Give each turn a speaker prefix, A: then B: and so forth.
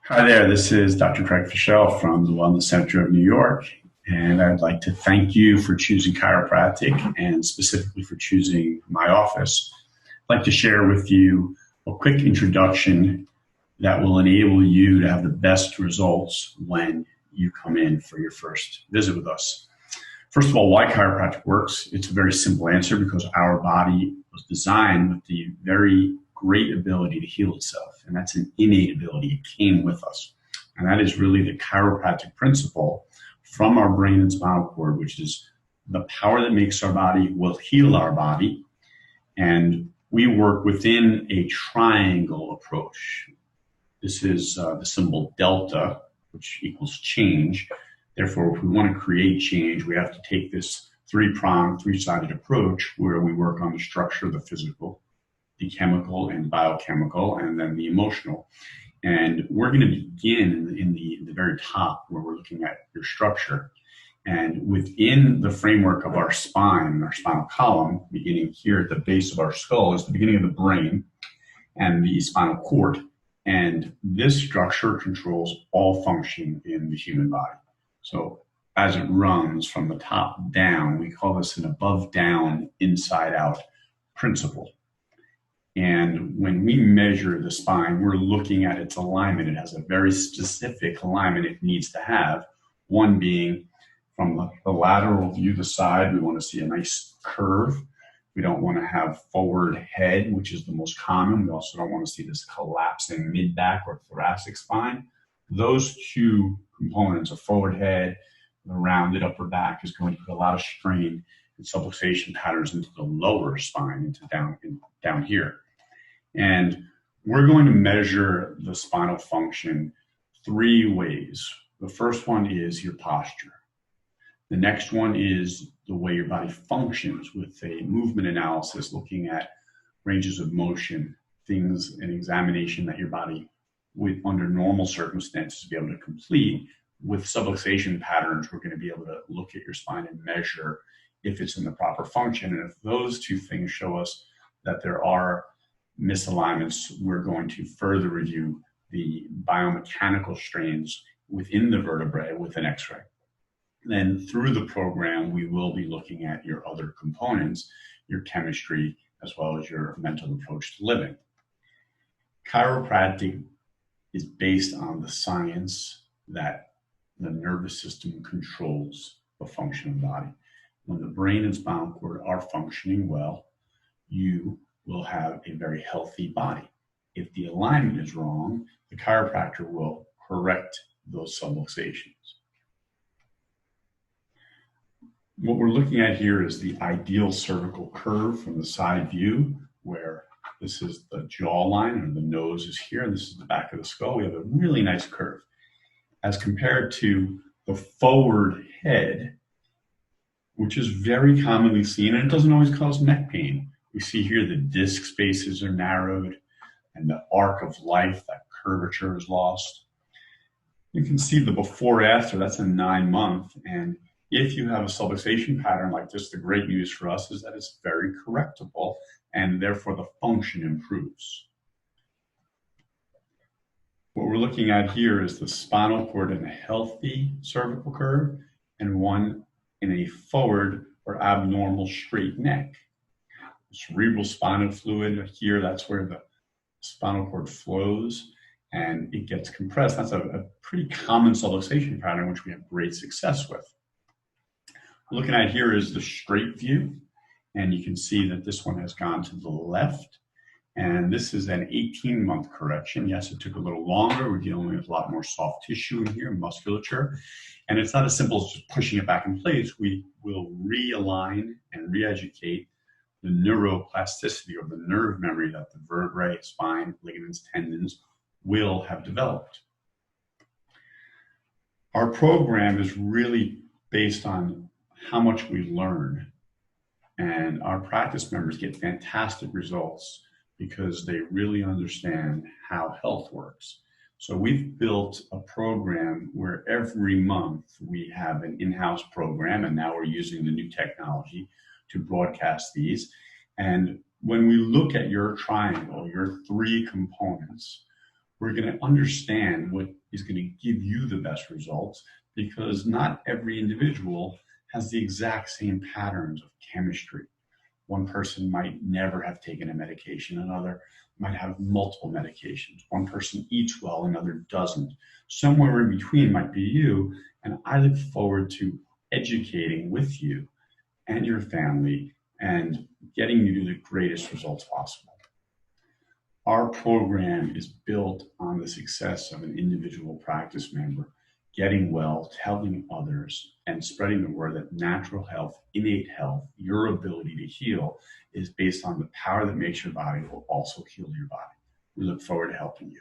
A: Hi there, this is Dr. Craig Fischel from the Wellness Center of New York, and I'd like to thank you for choosing chiropractic and specifically for choosing my office. I'd like to share with you a quick introduction that will enable you to have the best results when you come in for your first visit with us. First of all, why chiropractic works? It's a very simple answer because our body was designed with the very great ability to heal itself, and that's an innate ability. It came with us, and that is really the chiropractic principle from our brain and spinal cord, which is the power that makes our body will heal our body, and we work within a triangle approach. This is the symbol delta, which equals change. Therefore, if we want to create change, we have to take this three-pronged, three-sided approach where we work on the structure, the physical, the chemical and biochemical, and then the emotional. And we're going to begin in the very top where we're looking at your structure. And within the framework of our spine, our spinal column, beginning here at the base of our skull, is the beginning of the brain and the spinal cord. And this structure controls all function in the human body. So as it runs from the top down, we call this an above-down, inside-out principle. And when we measure the spine, we're looking at its alignment. It has a very specific alignment it needs to have. One being from the lateral view, the side, we want to see a nice curve. We don't want to have forward head, which is the most common. We also don't want to see this collapsing mid-back or thoracic spine. Those two components, a forward head, the rounded upper back, is going to put a lot of strain and subluxation patterns into the lower spine, into down here. And we're going to measure the spinal function three ways. The first one is your posture. The next one is the way your body functions with a movement analysis, looking at ranges of motion, things, an examination that your body would, under normal circumstances, be able to complete. With subluxation patterns, we're going to be able to look at your spine and measure if it's in the proper function. And if those two things show us that there are misalignments, we're going to further review the biomechanical strains within the vertebrae with an X-ray. Then through the program, we will be looking at your other components, your chemistry, as well as your mental approach to living. Chiropractic is based on the science that the nervous system controls the function of the body. When the brain and spinal cord are functioning well, you will have a very healthy body. If the alignment is wrong, the chiropractor will correct those subluxations. What we're looking at here is the ideal cervical curve from the side view, where this is the jawline and the nose is here, and this is the back of the skull. We have a really nice curve. As compared to the forward head, which is very commonly seen, and it doesn't always cause neck pain. We see here the disc spaces are narrowed and the arc of life, that curvature is lost. You can see the before after, that's a 9-month. And if you have a subluxation pattern like this, the great news for us is that it's very correctable and therefore the function improves. What we're looking at here is the spinal cord in a healthy cervical curve and one in a forward or abnormal straight neck. Cerebral spinal fluid here, that's where the spinal cord flows and it gets compressed. That's a pretty common subluxation pattern, which we have great success with. What we're looking at here is the straight view, and you can see that this one has gone to the left, and this is an 18-month correction. Yes, it took a little longer. We're dealing with a lot more soft tissue in here, musculature, and it's not as simple as just pushing it back in place. We will realign and re-educate the neuroplasticity or the nerve memory that the vertebrae, spine, ligaments, tendons will have developed. Our program is really based on how much we learn, and our practice members get fantastic results because they really understand how health works. So we've built a program where every month we have an in-house program, and now we're using the new technology to broadcast these. And when we look at your triangle, your three components, We're going to understand what is going to give you the best results, because not every individual has the exact same patterns of chemistry. One person might never have taken a medication, another might have multiple medications. One person eats well, another doesn't. Somewhere in between might be you, and I look forward to educating with you and your family and getting you to the greatest results possible. Our program is built on the success of an individual practice member getting well, telling others, and spreading the word that natural health, innate health, your ability to heal is based on the power that makes your body will also heal your body. We look forward to helping you.